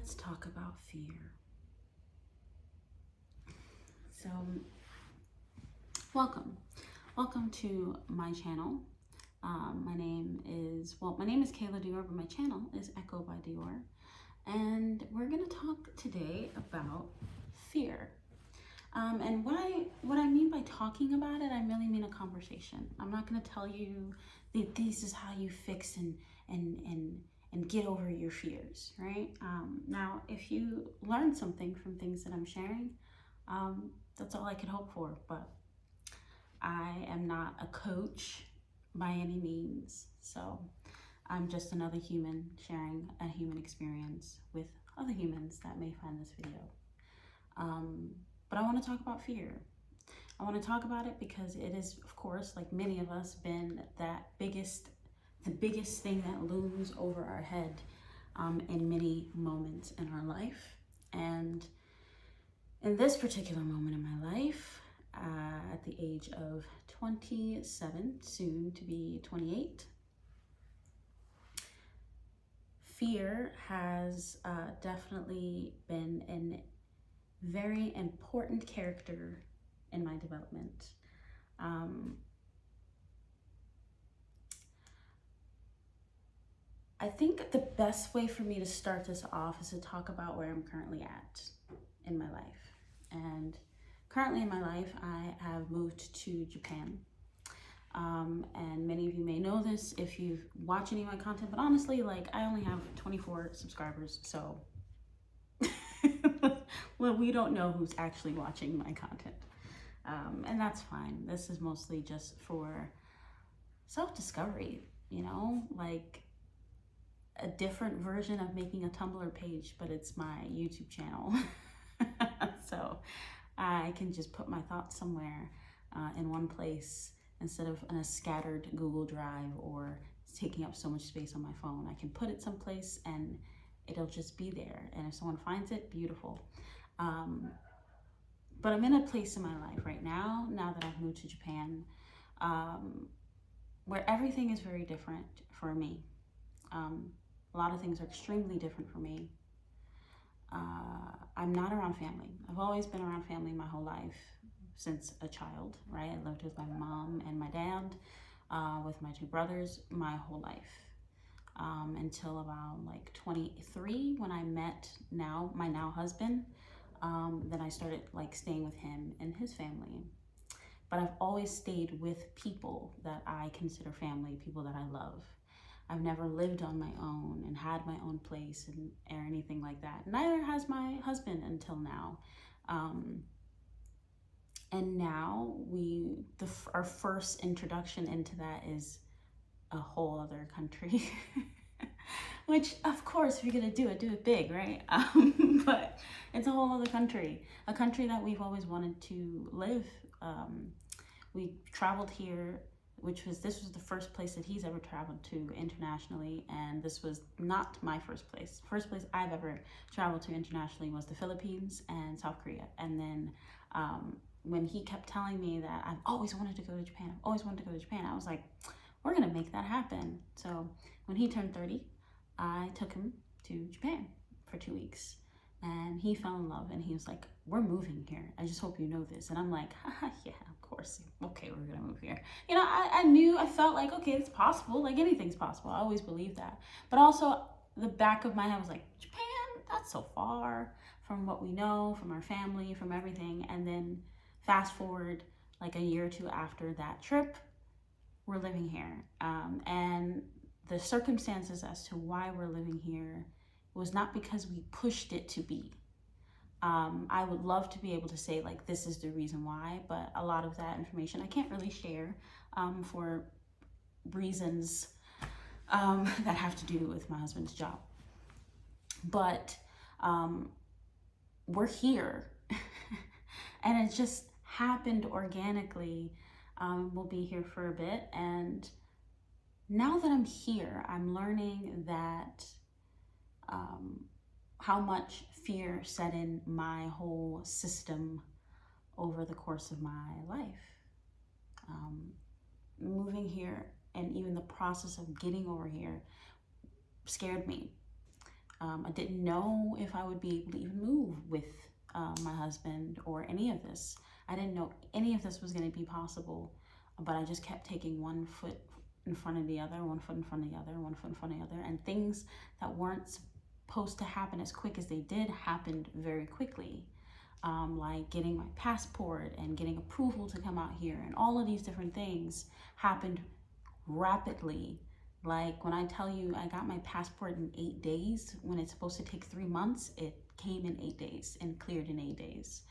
let's talk about fear. So, welcome to my channel. My name is Kayla Dior, but my channel is Echo by Dior. And we're gonna talk today about fear. And what I mean by talking about it, I really mean a conversation. I'm not gonna tell you that this is how you fix and get over your fears, right? Now, if you learn something from things that I'm sharing, that's all I can hope for. But I am not a coach by any means, so I'm just another human sharing a human experience with other humans that may find this video. But I want to talk about fear. I want to talk about it because it is, of course, like many of us, been the biggest thing that looms over our head in many moments in our life. And in this particular moment in my life, at the age of 27, soon to be 28, fear has definitely been a very important character in my development. I think the best way for me to start this off is to talk about where I'm currently at in my life. And currently in my life, I have moved to Japan. And many of you may know this if you watch any of my content, but honestly, like, I only have 24 subscribers, so well, we don't know who's actually watching my content. And that's fine. This is mostly just for self-discovery, you know, like a different version of making a Tumblr page, but it's my YouTube channel. So I can just put my thoughts somewhere in one place instead of in a scattered Google Drive or taking up so much space on my phone. I can put it someplace and it'll just be there. And if someone finds it, beautiful. But I'm in a place in my life right now that I've moved to Japan, where everything is very different for me. A lot of things are extremely different for me. I'm not around family. I've always been around family my whole life since a child, right? I lived with my mom and my dad, with my two brothers my whole life, until about like 23 when I met my now husband. Then I started like staying with him and his family. But I've always stayed with people that I consider family, people that I love. I've never lived on my own and had my own place or anything like that. Neither has my husband until now. And now our first introduction into that is a whole other country. Which, of course, if you're gonna do it big, right? But it's a whole other country, a country that we've always wanted to live. We traveled here, this was the first place that he's ever traveled to internationally, and this was not my first place. First place I've ever traveled to internationally was the Philippines and South Korea. And then when he kept telling me that I've always wanted to go to Japan, I was like, we're gonna make that happen. So when he turned 30, I took him to Japan for 2 weeks, and he fell in love, and he was like, we're moving here. I just hope you know this. And I'm like, yeah, of course. Okay, we're gonna move here. You know, I felt like, okay, it's possible. Like, anything's possible. I always believed that. But also the back of my head was like, Japan, that's so far from what we know, from our family, from everything. And then fast forward like a year or two after that trip, we're living here. And the circumstances as to why we're living here was not because we pushed it to be. I would love to be able to say like, this is the reason why, but a lot of that information I can't really share for reasons that have to do with my husband's job. But we're here and it just happened organically. We'll be here for a bit, and now that I'm here, I'm learning that how much fear set in my whole system over the course of my life. Moving here and even the process of getting over here scared me. I didn't know if I would be able to even move with my husband or any of this. I didn't know any of this was going to be possible, but I just kept taking one foot in front of the other, one foot in front of the other, one foot in front of the other, and things that weren't supposed to happen as quick as they did happened very quickly. Like getting my passport and getting approval to come out here, and all of these different things happened rapidly. Like when I tell you I got my passport in 8 days, when it's supposed to take 3 months, it came in 8 days and cleared in 8 days.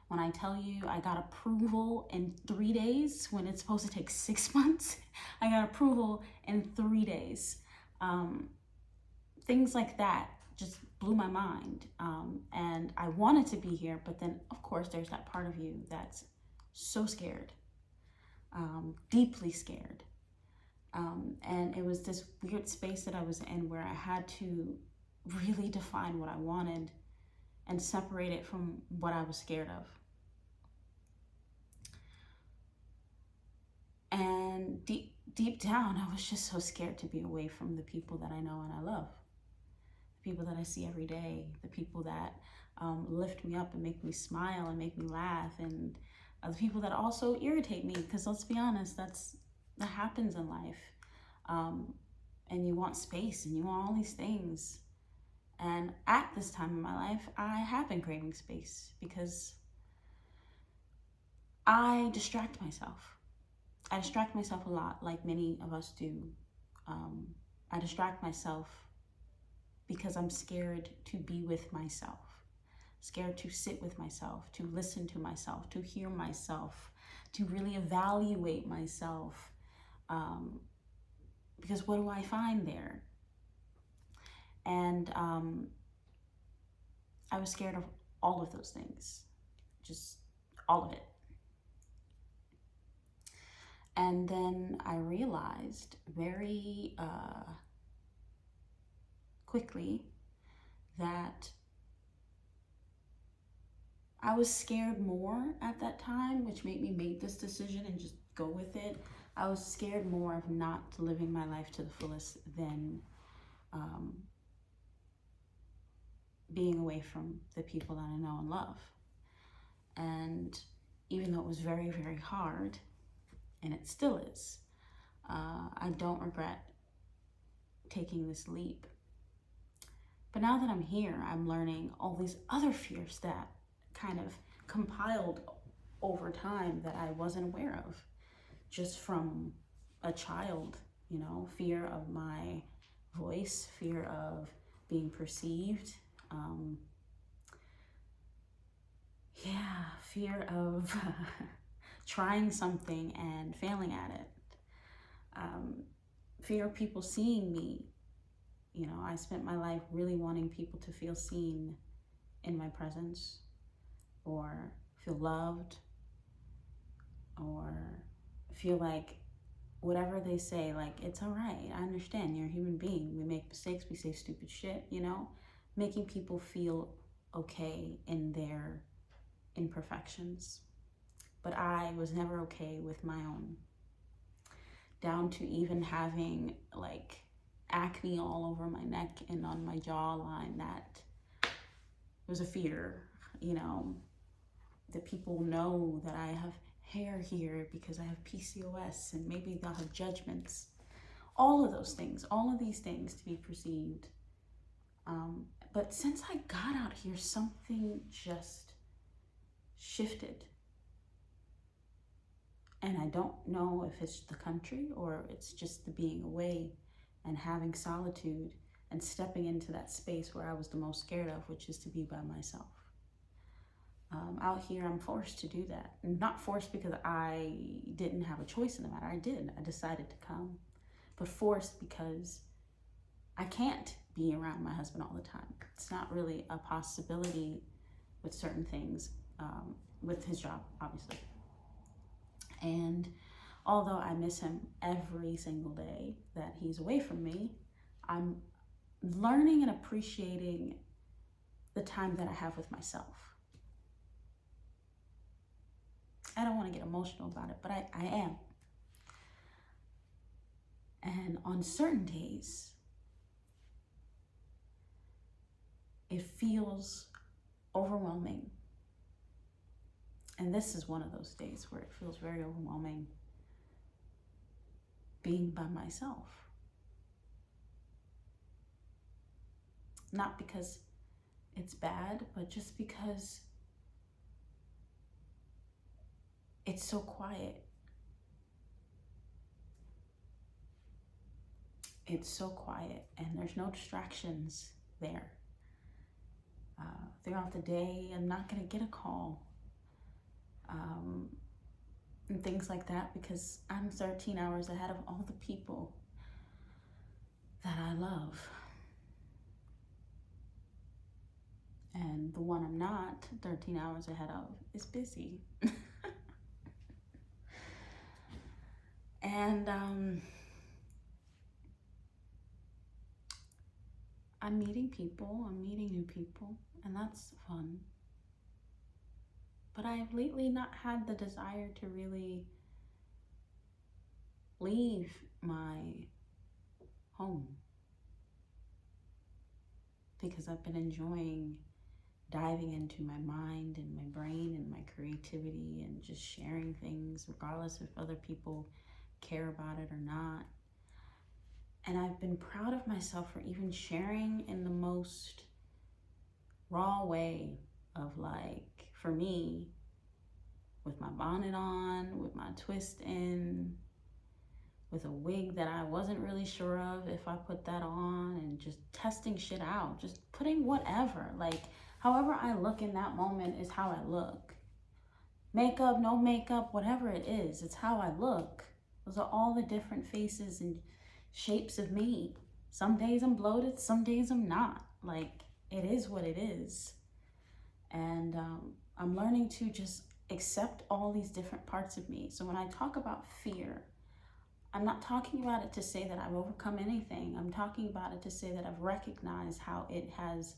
When I tell you I got approval in 3 days, when it's supposed to take 6 months, I got approval in 3 days. Things like that just blew my mind. And I wanted to be here, but then of course there's that part of you that's so scared, deeply scared. And it was this weird space that I was in where I had to really define what I wanted and separate it from what I was scared of. And deep down, I was just so scared to be away from the people that I know and I love. The people that I see every day, the people that lift me up and make me smile and make me laugh, and the people that also irritate me, because let's be honest, that happens in life. And you want space and you want all these things. And at this time in my life, I have been craving space because I distract myself. I distract myself a lot, like many of us do. I distract myself because I'm scared to be with myself, scared to sit with myself, to listen to myself, to hear myself, to really evaluate myself. Because what do I find there? And I was scared of all of those things, just all of it. And then I realized very quickly that I was scared more at that time, which made me make this decision and just go with it. I was scared more of not living my life to the fullest than being away from the people that I know and love. And even though it was very, very hard, and it still is, I don't regret taking this leap. But now that I'm here, I'm learning all these other fears that kind of compiled over time that I wasn't aware of, just from a child, you know, fear of my voice, fear of being perceived, fear of trying something and failing at it, fear of people seeing me. You know, I spent my life really wanting people to feel seen in my presence, or feel loved, or feel like whatever they say, like, it's all right, I understand, you're a human being, we make mistakes, we say stupid shit, you know, making people feel okay in their imperfections. But I was never okay with my own, down to even having like acne all over my neck and on my jawline. That was a fear, you know, that people know that I have hair here because I have PCOS, and maybe they'll have judgments. All of those things, all of these things to be perceived. But since I got out here, something just shifted. And I don't know if it's the country or it's just the being away and having solitude and stepping into that space where I was the most scared of, which is to be by myself. Out here, I'm forced to do that. Not forced because I didn't have a choice in the matter. I did. I decided to come. But forced because I can't be around my husband all the time. It's not really a possibility with certain things, with his job, obviously. And although I miss him every single day that he's away from me, I'm learning and appreciating the time that I have with myself. I don't want to get emotional about it, but I am. And on certain days, it feels overwhelming. And this is one of those days where it feels very overwhelming being by myself. Not because it's bad, but just because it's so quiet. It's so quiet, and there's no distractions there. Throughout the day, I'm not going to get a call and things like that, because I'm 13 hours ahead of all the people that I love. And the one I'm not 13 hours ahead of is busy. And I'm meeting people, I'm meeting new people, and that's fun. But I've lately not had the desire to really leave my home, because I've been enjoying diving into my mind and my brain and my creativity and just sharing things regardless if other people care about it or not. And I've been proud of myself for even sharing in the most raw way of, like, for me, with my bonnet on, with my twist in, with a wig that I wasn't really sure of if I put that on, and just testing shit out, just putting whatever, like, however I look in that moment is how I look. Makeup, no makeup, whatever it is, it's how I look. Those are all the different faces and shapes of me. Some days I'm bloated, some days I'm not. Like, it is what it is. And I'm learning to just accept all these different parts of me. So when I talk about fear, I'm not talking about it to say that I've overcome anything. I'm talking about it to say that I've recognized how it has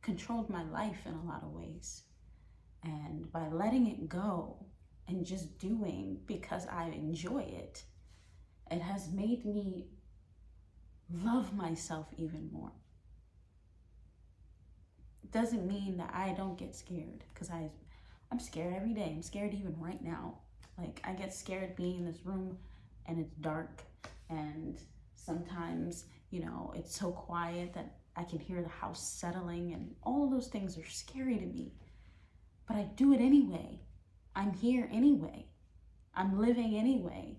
controlled my life in a lot of ways. And by letting it go and just doing because I enjoy it, it has made me love myself even more. It doesn't mean that I don't get scared, because I'm scared every day. I'm scared even right now. Like, I get scared being in this room and it's dark, and sometimes, you know, it's so quiet that I can hear the house settling, and all of those things are scary to me. But I do it anyway. I'm here anyway. I'm living anyway.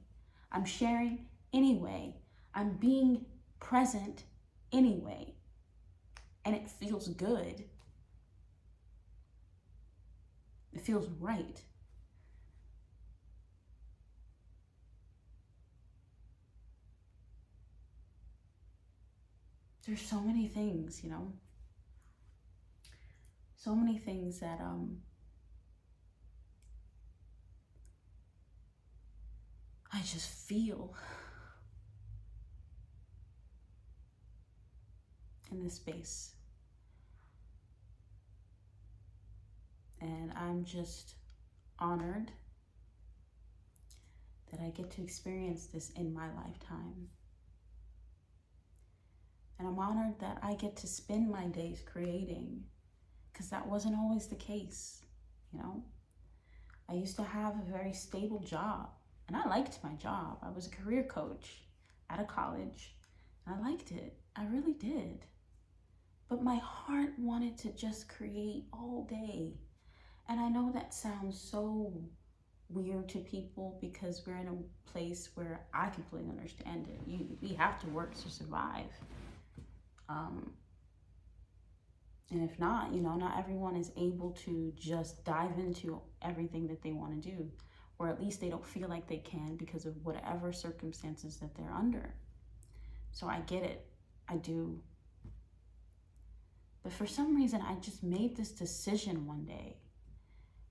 I'm sharing anyway. I'm being present anyway. And it feels good. It feels right. There's so many things, you know, so many things that I just feel in this space. And I'm just honored that I get to experience this in my lifetime. And I'm honored that I get to spend my days creating, because that wasn't always the case, you know? I used to have a very stable job, and I liked my job. I was a career coach at a college, and I liked it. I really did. But my heart wanted to just create all day. And I know that sounds so weird to people, because we're in a place where I completely understand it. We have to work to survive. And if not, you know, not everyone is able to just dive into everything that they want to do, or at least they don't feel like they can because of whatever circumstances that they're under. So I get it. I do. But for some reason, I just made this decision one day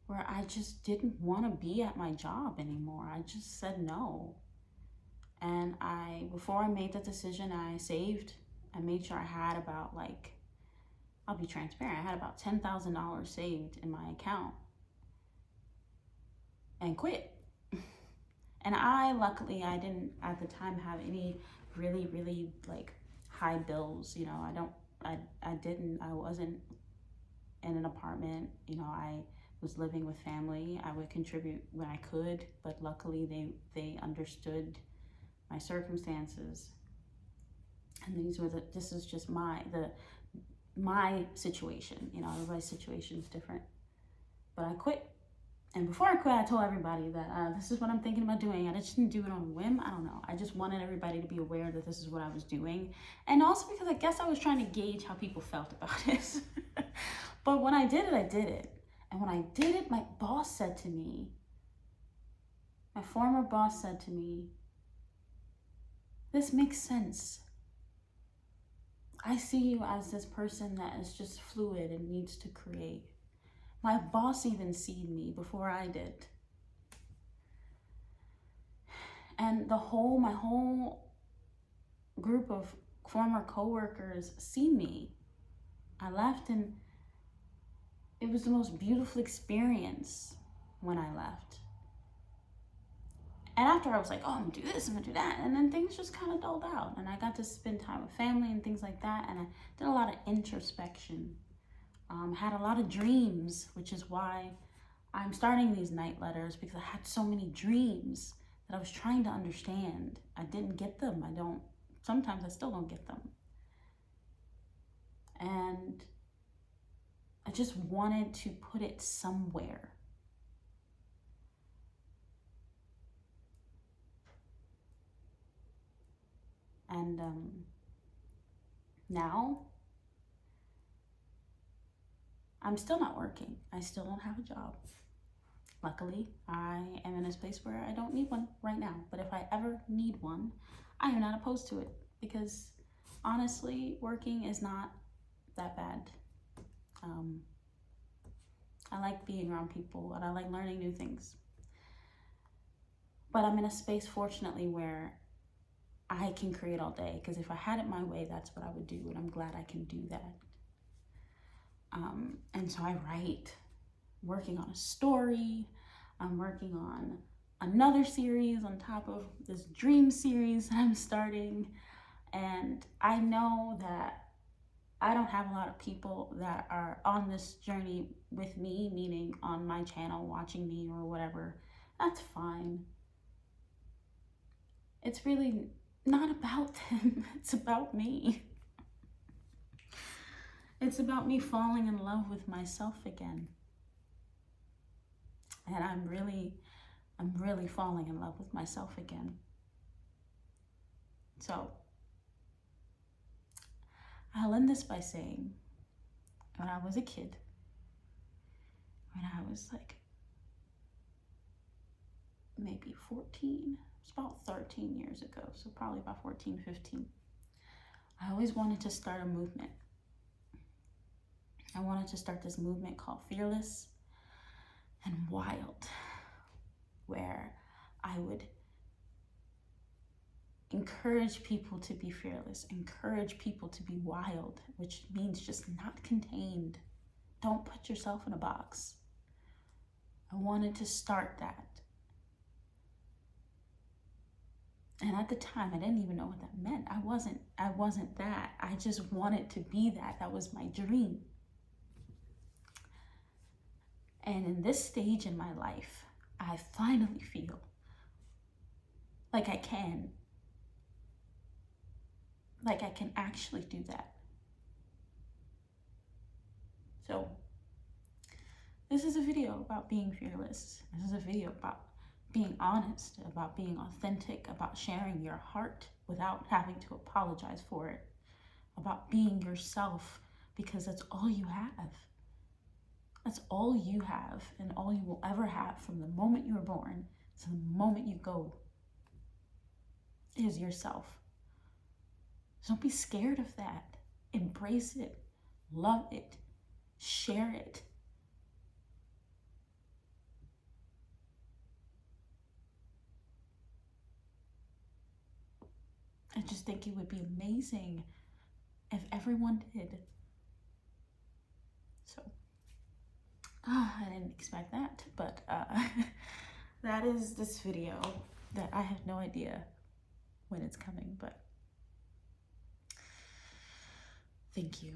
where I just didn't want to be at my job anymore. I just said no. And before I made the decision, I saved. I made sure I had about, like, I'll be transparent, I had about $10,000 saved in my account, and quit. And luckily, I didn't at the time have any really, really, like, high bills. You know, I wasn't in an apartment. I was living with family. I would contribute when I could, but luckily they understood my circumstances. And this is just my situation. Everybody's situation is different. But I quit. And before I quit, I told everybody that this is what I'm thinking about doing. I just didn't do it on a whim. I don't know. I just wanted everybody to be aware that this is what I was doing. And also because I guess I was trying to gauge how people felt about it. But when I did it, I did it. And when I did it, my former boss said to me, this makes sense. I see you as this person that is just fluid and needs to create. My boss even seen me before I did. And my whole group of former coworkers see me. I left and it was the most beautiful experience when I left. And after I was like, oh, I'm gonna do this, I'm gonna do that. And then things just kind of dulled out. And I got to spend time with family and things like that. And I did a lot of introspection. Had a lot of dreams, which is why I'm starting these night letters, because I had so many dreams that I was trying to understand. I didn't get them. Sometimes I still don't get them. And I just wanted to put it somewhere. And now I'm still not working. I still don't have a job. Luckily, I am in a space where I don't need one right now. But if I ever need one, I am not opposed to it, because honestly, working is not that bad. I like being around people and I like learning new things. But I'm in a space, fortunately, where I can create all day, because if I had it my way, that's what I would do. And I'm glad I can do that. And so I write, working on a story. I'm working on another series on top of this dream series that I'm starting. And I know that I don't have a lot of people that are on this journey with me, meaning on my channel, watching me or whatever. That's fine. It's really not about them. It's about me. It's about me falling in love with myself again. And I'm really falling in love with myself again. So I'll end this by saying, when I was a kid, when I was like maybe 14, it's about 13 years ago, so probably about 14, 15, I always wanted to start a movement. I wanted to start this movement called Fearless and Wild, where I would encourage people to be fearless, encourage people to be wild, which means just not contained. Don't put yourself in a box. I wanted to start that. And at the time, I didn't even know what that meant. I wasn't that. I just wanted to be that. That was my dream. And in this stage in my life, I finally feel like I can actually do that. So this is a video about being fearless. This is a video about being honest, about being authentic, about sharing your heart without having to apologize for it, about being yourself, because that's all you have. That's all you have, and all you will ever have from the moment you were born to the moment you go is yourself. So don't be scared of that. Embrace it, love it, share it. I just think it would be amazing if everyone did. So, I didn't expect that, but that is this video that I have no idea when it's coming, but Thank you.